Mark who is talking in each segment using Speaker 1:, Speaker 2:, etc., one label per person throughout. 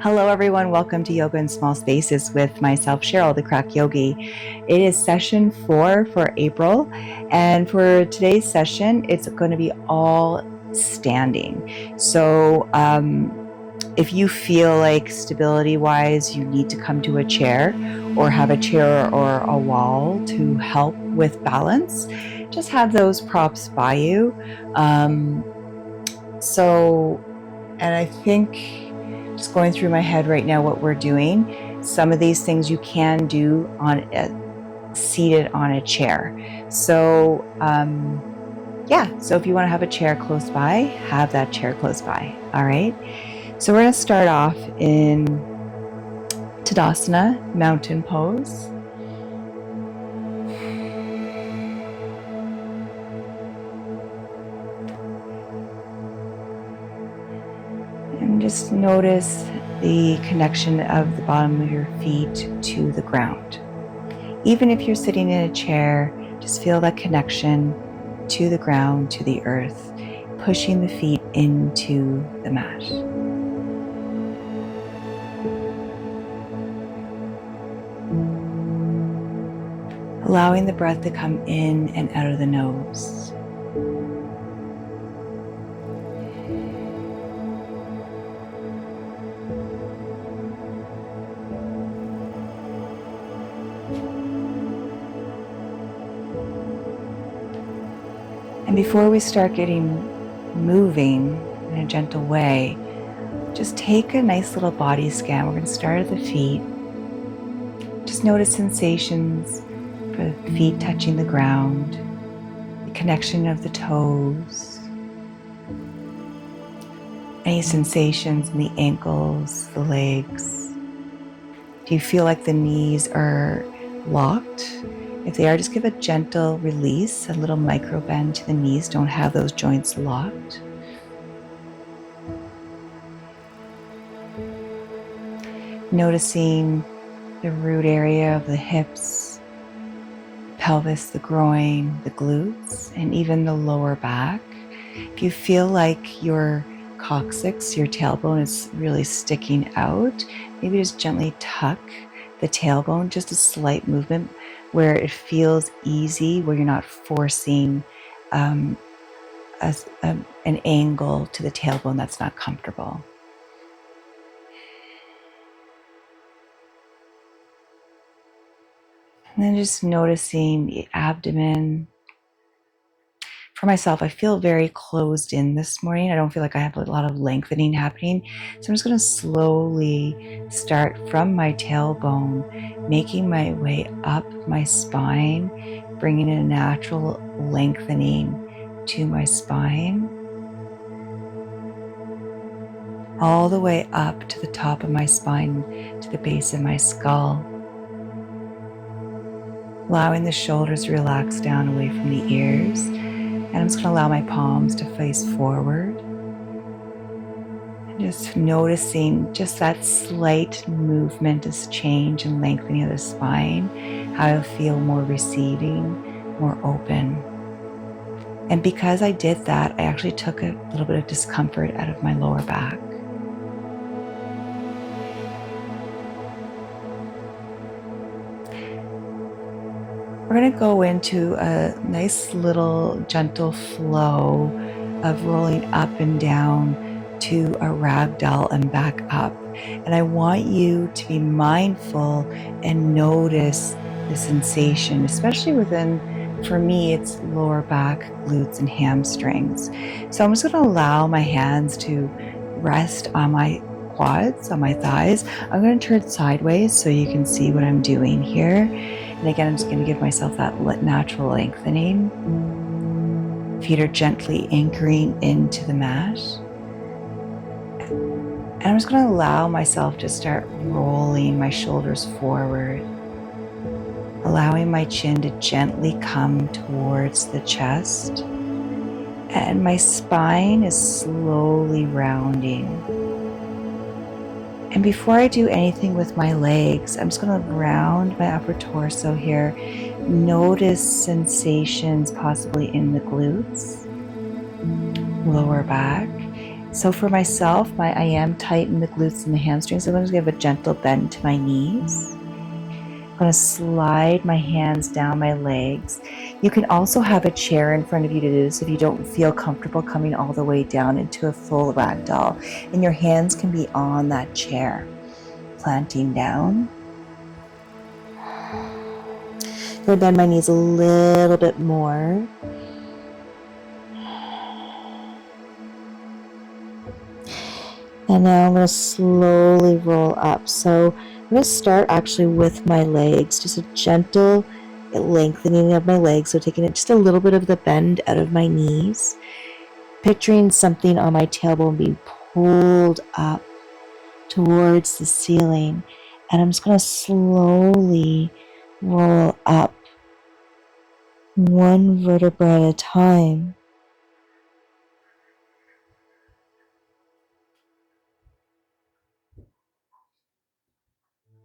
Speaker 1: Hello, everyone. Welcome to Yoga in Small Spaces with myself, Cheryl, the Crack Yogi. It is session 4 for April. And for today's session, it's going to be all standing. So if you feel like stability-wise, you need to come to a chair or have a chair or a wall to help with balance, just have those props by you. And I think just going through my head right now what we're doing, some of these things you can do seated on a chair. So so if you want to have a chair close by, have that chair close by. All right. So we're going to start off in Tadasana, mountain pose. And just notice the connection of the bottom of your feet to the ground. Even if you're sitting in a chair, just feel that connection to the ground, to the earth, pushing the feet into the mat. Allowing the breath to come in and out of the nose. And before we start moving in a gentle way, just take a nice little body scan. We're going to start at the feet. Just notice sensations for the feet touching the ground, the connection of the toes, any sensations in the ankles, the legs. Do you feel like the knees are locked? If they are, just give a gentle release, a little micro bend to the knees. Don't have those joints locked. Noticing the root area of the hips, pelvis, the groin, the glutes, and even the lower back. If you feel like your coccyx, your tailbone is really sticking out, maybe just gently tuck the tailbone, just a slight movement where it feels easy, where you're not forcing an angle to the tailbone that's not comfortable. And then just noticing the abdomen. For myself, I feel very closed in this morning. I don't feel like I have a lot of lengthening happening. So I'm just going to slowly start from my tailbone, making my way up my spine, bringing in a natural lengthening to my spine, all the way up to the top of my spine, to the base of my skull. Allowing the shoulders to relax down away from the ears. And I'm just going to allow my palms to face forward. And just noticing just that slight movement, this change and lengthening of the spine, how I feel more receiving, more open. And because I did that, I actually took a little bit of discomfort out of my lower back. We're going to go into a nice little gentle flow of rolling up and down to a ragdoll and back up. And I want you to be mindful and notice the sensation, especially for me, it's lower back, glutes, and hamstrings. So I'm just going to allow my hands to rest on my quads, on my thighs. I'm going to turn sideways so you can see what I'm doing here. And again, I'm just going to give myself that natural lengthening. Feet are gently anchoring into the mat. And I'm just going to allow myself to start rolling my shoulders forward, allowing my chin to gently come towards the chest. And my spine is slowly rounding. And before I do anything with my legs, I'm just going to round my upper torso here. Notice sensations possibly in the glutes, lower back, So for myself, I am tight in the glutes and the hamstrings. I'm going to give a gentle bend to my knees. I'm going to slide my hands down my legs. You can also have a chair in front of you to do this if you don't feel comfortable coming all the way down into a full ragdoll. And your hands can be on that chair, planting down. I'm going to bend my knees a little bit more. And now I'm going to slowly roll up. So I'm going to start actually with my legs, just a gentle lengthening of my legs. So taking just a little bit of the bend out of my knees, picturing something on my tailbone being pulled up towards the ceiling. And I'm just going to slowly roll up one vertebra at a time.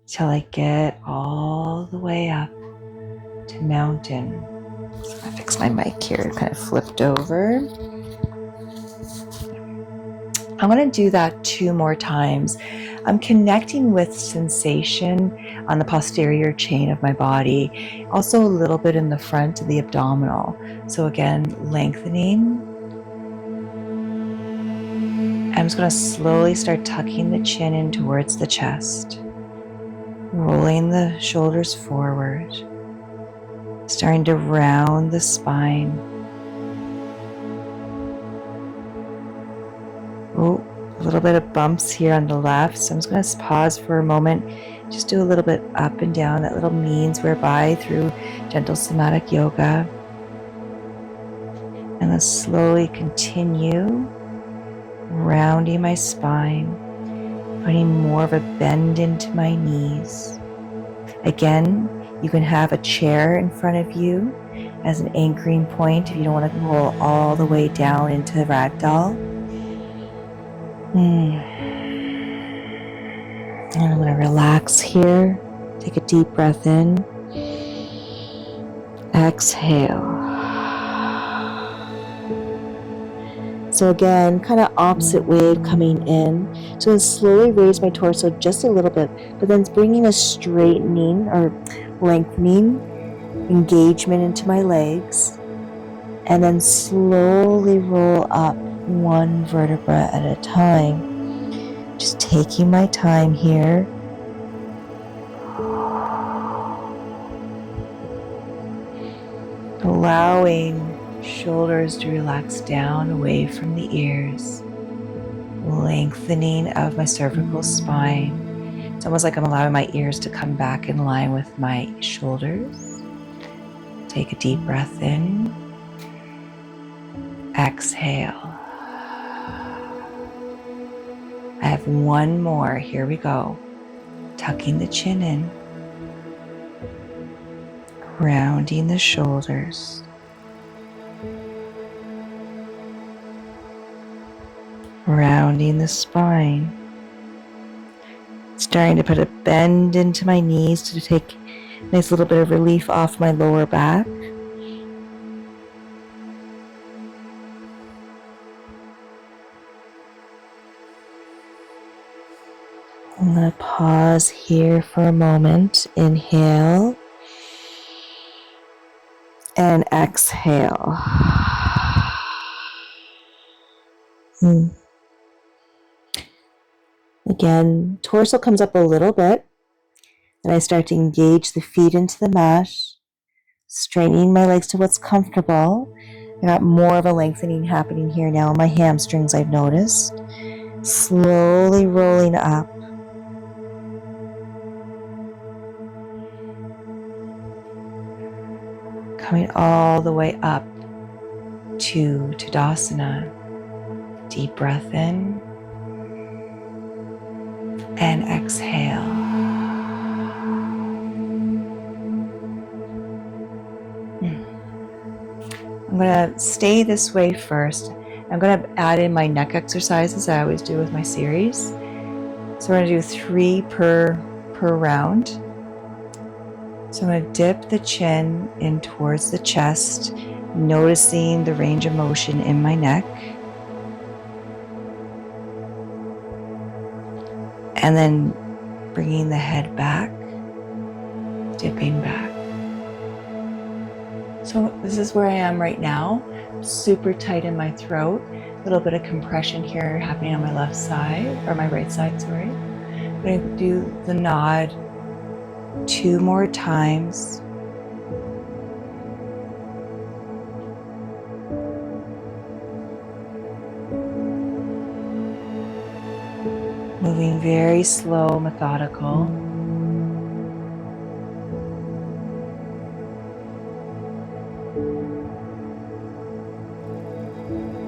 Speaker 1: Till I get all the way up to mountain. So I'm gonna fix my mic here, kind of flipped over. I'm gonna do that 2 more times. I'm connecting with sensation on the posterior chain of my body, also a little bit in the front of the abdominal. So again, lengthening. I'm just gonna slowly start tucking the chin in towards the chest, rolling the shoulders forward, starting to round the spine. Oh, a little bit of bumps here on the left. So I'm just going to pause for a moment. Just do a little bit up and down. That little means whereby through gentle somatic yoga. And then slowly continue rounding my spine, putting more of a bend into my knees. Again, you can have a chair in front of you as an anchoring point if you don't want to roll all the way down into the ragdoll. And I'm going to relax here. Take a deep breath in. Exhale. So again, kind of opposite wave coming in. So I slowly raise my torso just a little bit, but then it's bringing a straightening or lengthening engagement into my legs. And then slowly roll up one vertebra at a time. Just taking my time here. Allowing shoulders to relax down away from the ears. Lengthening of my cervical spine. It's almost like I'm allowing my ears to come back in line with my shoulders. Take a deep breath in. Exhale. I have one more. Here we go. Tucking the chin in. Rounding the shoulders. Rounding the spine. Starting to put a bend into my knees to take a nice little bit of relief off my lower back. I'm going to pause here for a moment. Inhale and exhale. Again, torso comes up a little bit, and I start to engage the feet into the mat, straightening my legs to what's comfortable. I got more of a lengthening happening here now in my hamstrings, I've noticed. Slowly rolling up. Coming all the way up to Tadasana. Deep breath in and exhale. I'm going to stay this way first. I'm going to add in my neck exercises I always do with my series. So we're going to do 3 per round. So I'm going to dip the chin in towards the chest, noticing the range of motion in my neck. And then bringing the head back, dipping back. So this is where I am right now. Super tight in my throat. A little bit of compression here happening on my left side, or my right side, sorry. I'm going to do the nod 2 more times. Moving very slow, methodical.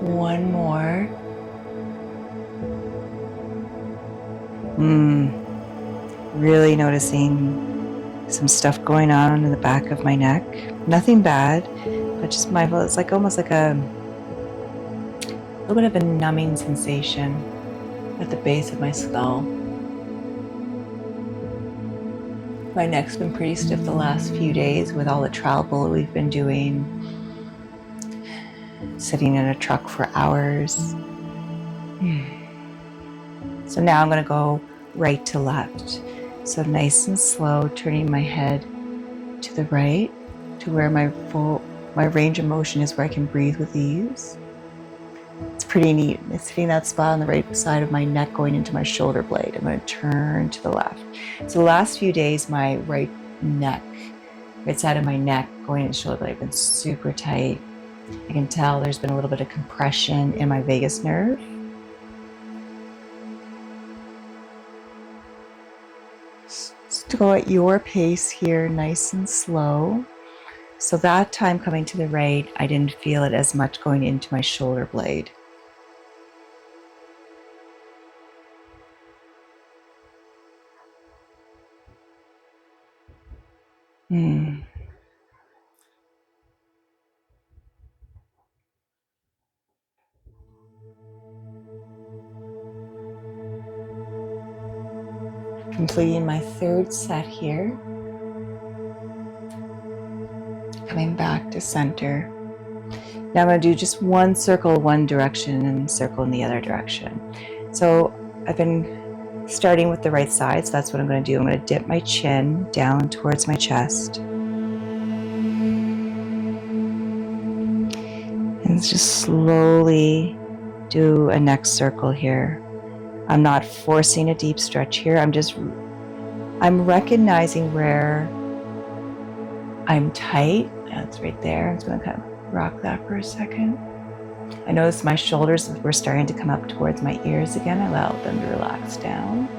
Speaker 1: One more. Really noticing some stuff going on in the back of my neck. Nothing bad, but just mindful. It's like almost like a little bit of a numbing sensation at the base of my skull. My neck's been pretty stiff the last few days with all the travel we've been doing, sitting in a truck for hours. So now I'm going to go right to left. So nice and slow, turning my head to the right, to where my range of motion is, where I can breathe with ease. It's pretty neat. It's hitting that spot on the right side of my neck going into my shoulder blade. I'm going to turn to the left. So the last few days, my right side of my neck going into the shoulder blade have been super tight. I can tell there's been a little bit of compression in my vagus nerve. Just go at your pace here, nice and slow. So that time coming to the right, I didn't feel it as much going into my shoulder blade. Completing my 3rd set here. Coming back to center. Now I'm going to do just one circle one direction and circle in the other direction. So I've been starting with the right side, so that's what I'm going to do. I'm going to dip my chin down towards my chest. And just slowly do a neck circle here. I'm not forcing a deep stretch here. I'm recognizing where I'm tight. That's right there. I'm just going to kind of rock that for a second. I notice my shoulders were starting to come up towards my ears again. I allowed them to relax down.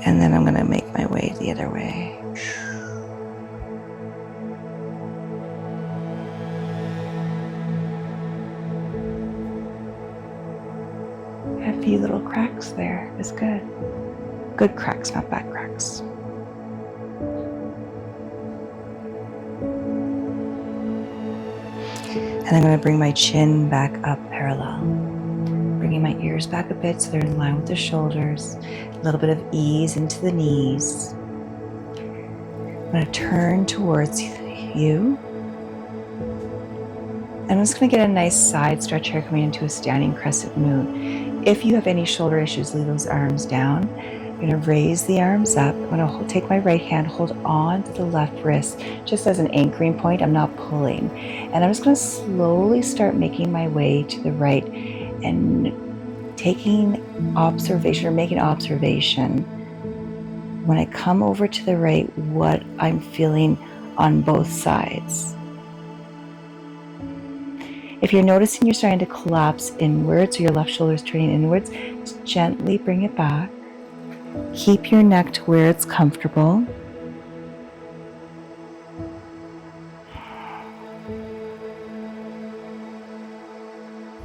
Speaker 1: And then I'm going to make my way the other way. A few little cracks there is good. Good cracks, not bad cracks. And I'm going to bring my chin back up parallel. Bringing my ears back a bit so they're in line with the shoulders. A little bit of ease into the knees. I'm going to turn towards you. And I'm just going to get a nice side stretch here coming into a standing crescent moon. If you have any shoulder issues, leave those arms down. I'm going to raise the arms up. I'm going to take my right hand, hold on to the left wrist, just as an anchoring point. I'm not pulling. And I'm just going to slowly start making my way to the right and taking observation or making observation when I come over to the right, what I'm feeling on both sides. If you're noticing you're starting to collapse inwards or your left shoulder is turning inwards, just gently bring it back. Keep your neck to where it's comfortable.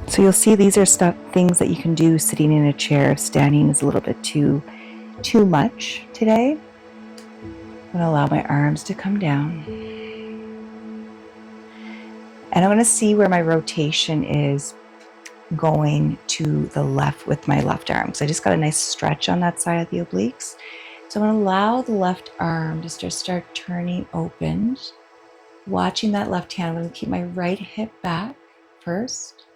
Speaker 1: So you'll see these are things that you can do sitting in a chair. Standing is a little bit too much today. I'm going to allow my arms to come down. And I'm going to see where my rotation is going to the left with my left arm. So I just got a nice stretch on that side of the obliques. So I'm going to allow the left arm to start turning open. Watching that left hand, I'm going to keep my right hip back first.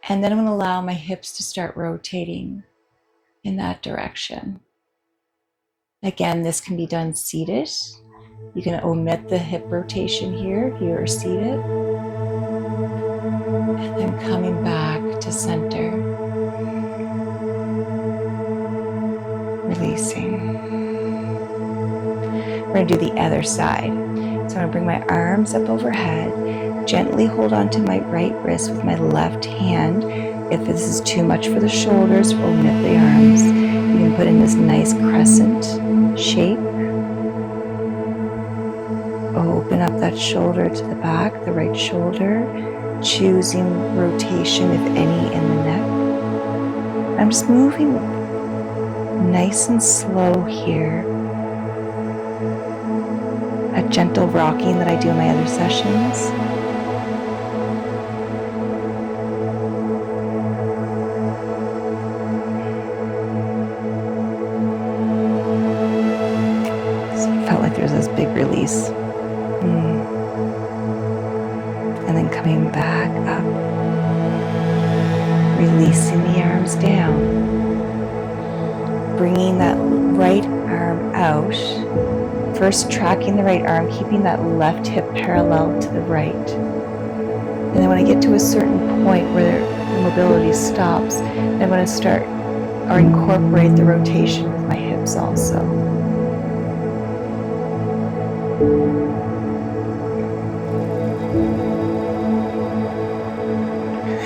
Speaker 1: And then I'm going to allow my hips to start rotating in that direction. Again, this can be done seated. You can omit the hip rotation here if you are seated. And then coming back to center. Releasing. We're going to do the other side. So I'm going to bring my arms up overhead, gently hold on to my right wrist with my left hand. If this is too much for the shoulders, omit the arms. You can put in this nice crescent shape. Open up that shoulder to the back, the right shoulder, choosing rotation, if any, in the neck. I'm just moving nice and slow here. A gentle rocking that I do in my other sessions. So it felt like there's this big release. And then coming back up, releasing the arms down, bringing that right arm out, first tracking the right arm, keeping that left hip parallel to the right. And then when I get to a certain point where the mobility stops, I'm going to start or incorporate the rotation with my hips also.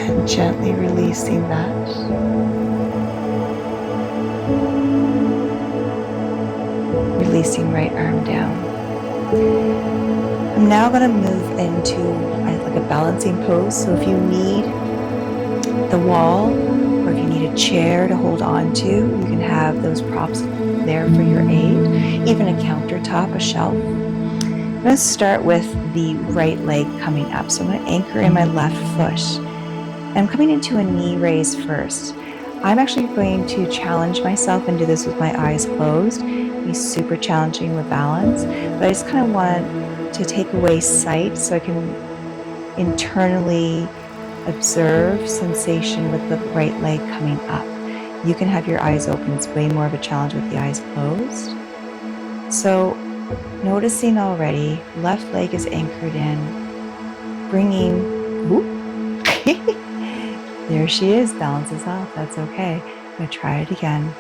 Speaker 1: And gently releasing that. Releasing right arm down. I'm now going to move into like a balancing pose. So if you need the wall or if you need a chair to hold on to, you can have those props there for your aid, even a countertop, a shelf. I'm going to start with the right leg coming up. So I'm going to anchor in my left foot. I'm coming into a knee raise first. I'm actually going to challenge myself and do this with my eyes closed. Be super challenging with balance, but I just kind of want to take away sight so I can internally observe sensation with the right leg coming up. You can have your eyes open. It's way more of a challenge with the eyes closed. So noticing already, left leg is anchored in, bringing, there she is, balance is off, that's okay. I'm going to try it again.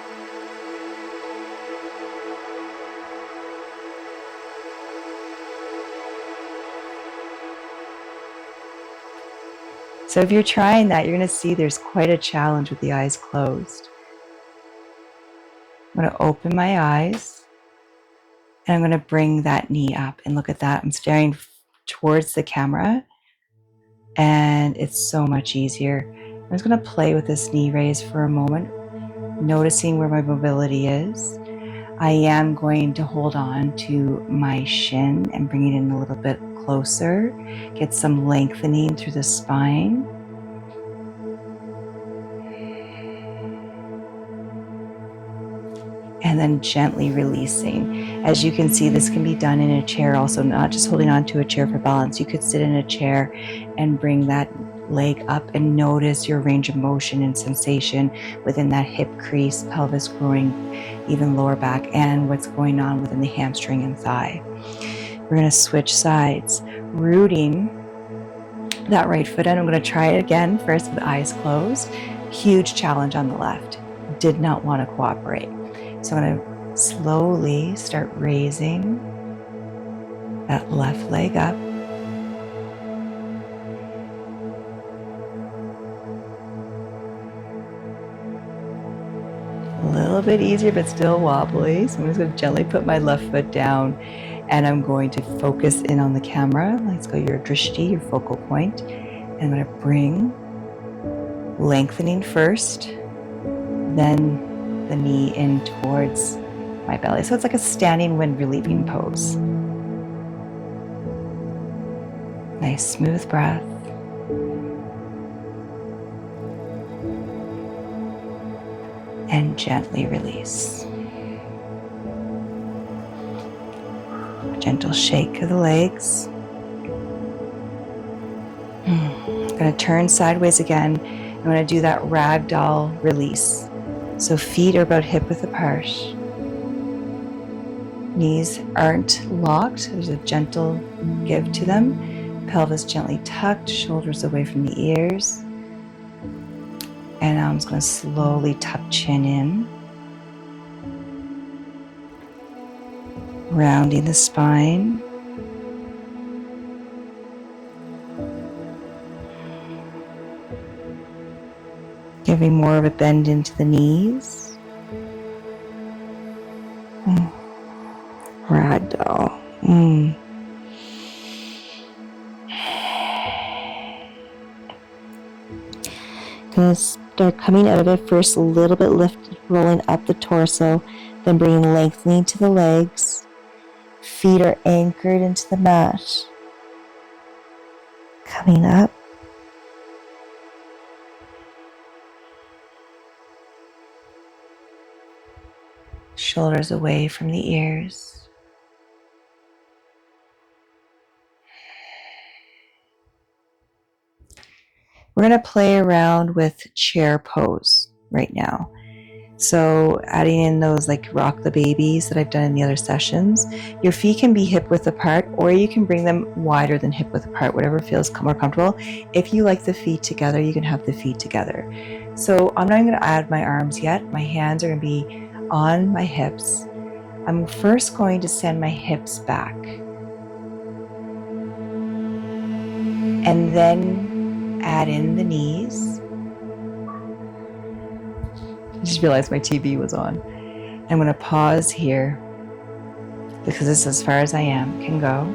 Speaker 1: So if you're trying that, you're going to see there's quite a challenge with the eyes closed. I'm going to open my eyes and I'm going to bring that knee up and look at that. I'm staring towards the camera and it's so much easier. I'm just going to play with this knee raise for a moment, noticing where my mobility is. I am going to hold on to my shin and bring it in a little bit closer, get some lengthening through the spine. And then gently releasing. As you can see, this can be done in a chair also, not just holding on to a chair for balance. You could sit in a chair and bring that leg up and notice your range of motion and sensation within that hip crease, pelvis growing, even lower back, and what's going on within the hamstring and thigh. We're going to switch sides, rooting that right foot in. I'm going to try it again, first with eyes closed. Huge challenge on the left. Did not want to cooperate. So I'm going to slowly start raising that left leg up. A little bit easier, but still wobbly. So I'm just going to gently put my left foot down and I'm going to focus in on the camera. Let's go your drishti, your focal point. And I'm going to bring lengthening first, then the knee in towards my belly. So it's like a standing wind relieving pose. Nice smooth breath. And gently release. Gentle shake of the legs. I'm going to turn sideways again. I'm going to do that ragdoll release. So feet are about hip width apart. Knees aren't locked. There's a gentle give to them. Pelvis gently tucked, shoulders away from the ears. And now I'm just going to slowly tuck chin in. Rounding the spine. Giving more of a bend into the knees. Ragdoll. Gonna start coming out of it first, a little bit lifted, rolling up the torso, then bringing lengthening to the legs. Feet are anchored into the mat. Coming up. Shoulders away from the ears. We're going to play around with chair pose right now. So adding in those like rock the babies that I've done in the other sessions. Your feet can be hip width apart, or you can bring them wider than hip width apart, whatever feels more comfortable. If you like the feet together, you can have the feet together. So I'm not even going to add my arms yet. My hands are going to be on my hips. I'm first going to send my hips back. And then add in the knees. I just realized my TV was on. I'm going to pause here because this is as far as I can go.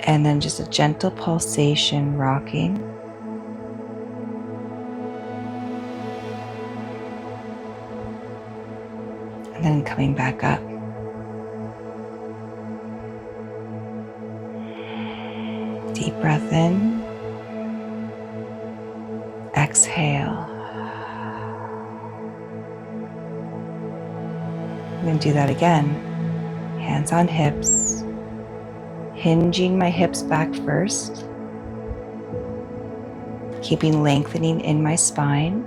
Speaker 1: And then just a gentle pulsation rocking. And then coming back up. Deep breath in. Exhale. I'm going to do that again. Hands on hips. Hinging my hips back first. Keeping lengthening in my spine.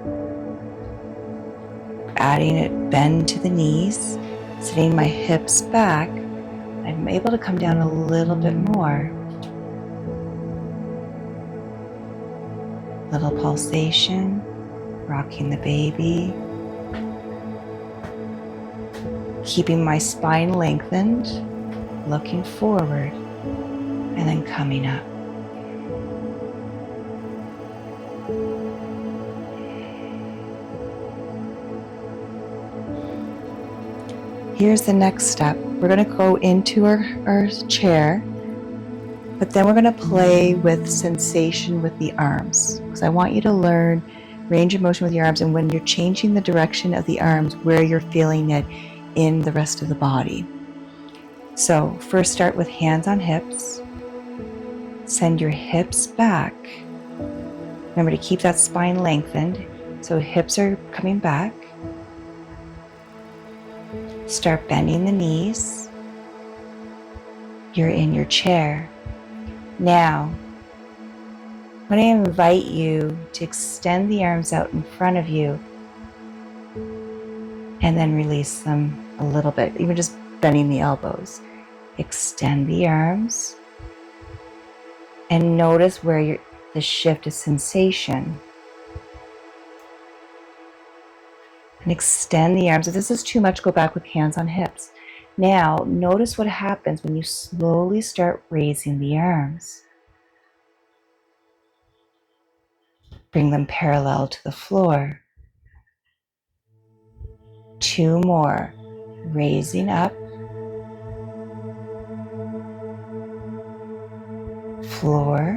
Speaker 1: Adding it bend to the knees. Sitting my hips back. I'm able to come down a little bit more. Little pulsation. Rocking the baby. Keeping my spine lengthened, looking forward, and then coming up. Here's the next step. We're going to go into our chair, but then we're going to play with sensation with the arms, because I want you to learn range of motion with your arms, and when you're changing the direction of the arms, where you're feeling it in the rest of the body. So first start with hands on hips. Send your hips back. Remember to keep that spine lengthened. So hips are coming back. Start bending the knees. You're in your chair. Now, I'm going to invite you to extend the arms out in front of you and then release them a little bit, even just bending the elbows. Extend the arms and notice where the shift of sensation. And extend the arms. If this is too much, go back with hands on hips. Now, notice what happens when you slowly start raising the arms. Bring them parallel to the floor. 2 more. Raising up. Floor.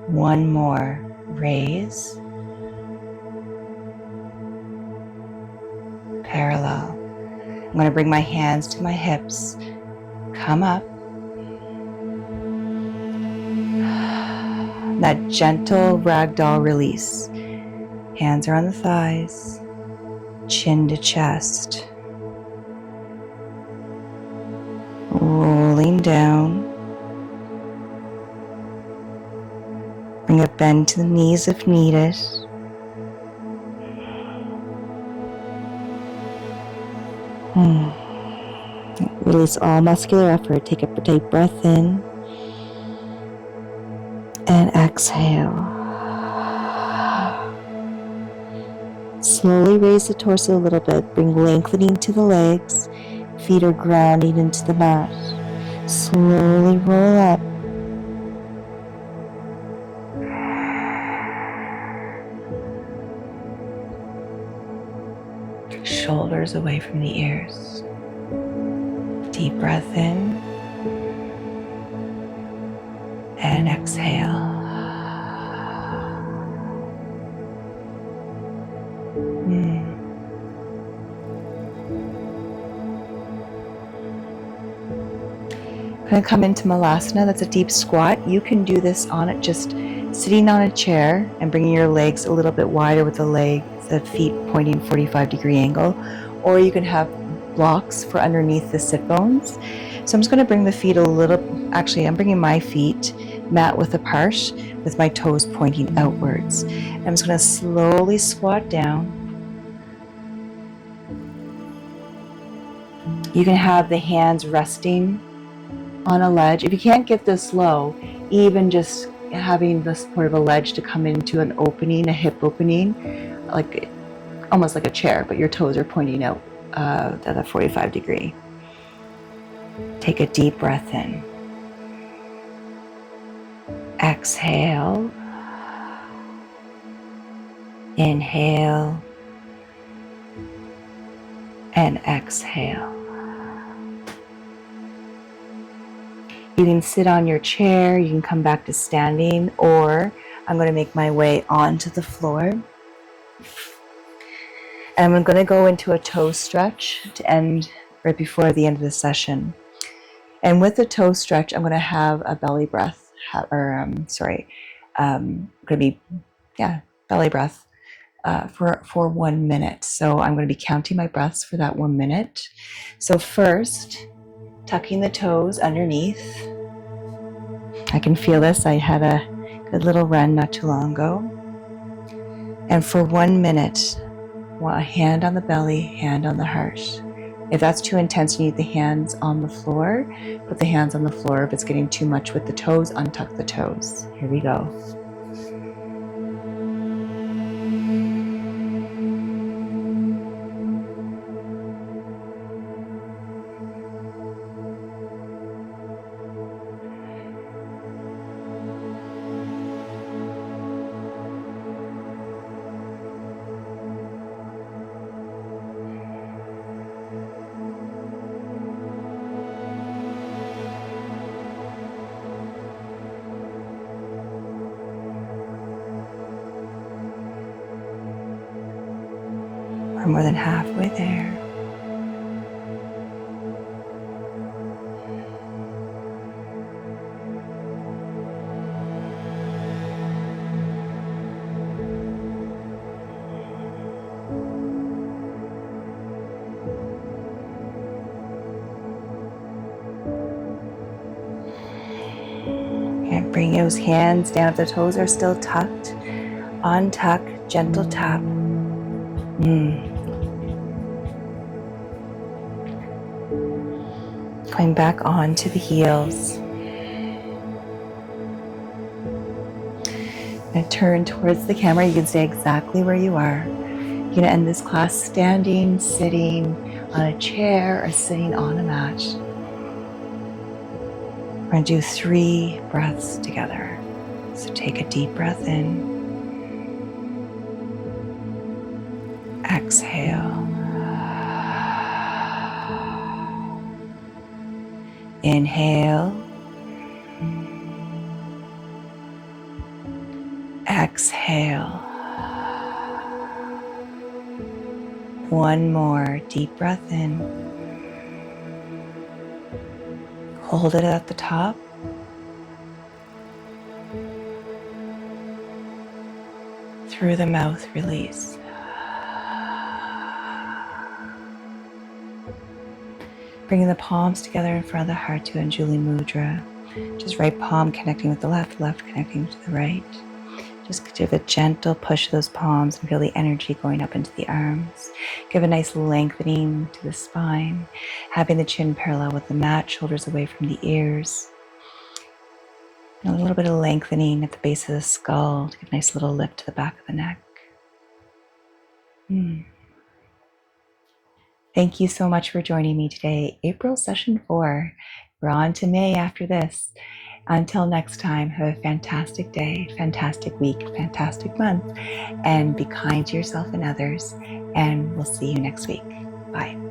Speaker 1: 1 more. Raise. Parallel. I'm going to bring my hands to my hips. Come up. That gentle ragdoll release. Hands are on the thighs. chin to chest, rolling down. Bring a bend to the knees if needed. Release all muscular effort. Take a deep breath in and exhale. Slowly raise the torso a little bit. Bring lengthening to the legs. Feet are grounding into the mat. Slowly roll up. Shoulders away from the ears. Deep breath in and exhale. I'm going to come into Malasana. That's a deep squat. You can do this on it just sitting on a chair and bringing your legs a little bit wider with the feet pointing 45-degree angle, or you can have blocks for underneath the sit bones. So I'm just going to bring the feet a little, actually I'm bringing my feet mat width apart with my toes pointing outwards. I'm just going to slowly squat down. You can have the hands resting on a ledge. If you can't get this low, even just having the support of a ledge to come into an opening, a hip opening, like almost like a chair, but your toes are pointing out at a 45 degree. Take a deep breath in. Exhale. Inhale. And exhale. You can sit on your chair, you can come back to standing, or I'm going to make my way onto the floor. And I'm going to go into a toe stretch to end right before the end of the session. And with the toe stretch, I'm going to have a belly breath, belly breath for 1 minute. So I'm going to be counting my breaths for that 1 minute. So first, tucking the toes underneath. I can feel this. I had a good little run not too long ago. And for 1 minute, a hand on the belly, hand on the heart. If that's too intense, you need the hands on the floor. Put the hands on the floor. If it's getting too much with the toes, untuck the toes. Here we go. We're more than halfway there. And bring those hands down if the toes are still tucked. Untuck, gentle tap. Going back onto the heels. And turn towards the camera. You can stay exactly where you are. You're going to end this class standing, sitting on a chair, or sitting on a mat. We're going to do 3 breaths together. So take a deep breath in. Exhale. Inhale. Exhale. One more deep breath in. Hold it at the top. Through the mouth, release. Bringing the palms together in front of the heart to Anjuli Mudra. Just right palm connecting with the left, left connecting to the right. Just give a gentle push to those palms and feel the energy going up into the arms. Give a nice lengthening to the spine, having the chin parallel with the mat, shoulders away from the ears. And a little bit of lengthening at the base of the skull to give a nice little lift to the back of the neck. Thank you so much for joining me today. April session 4. We're on to May after this. Until next time, have a fantastic day, fantastic week, fantastic month, and be kind to yourself and others. And we'll see you next week. Bye.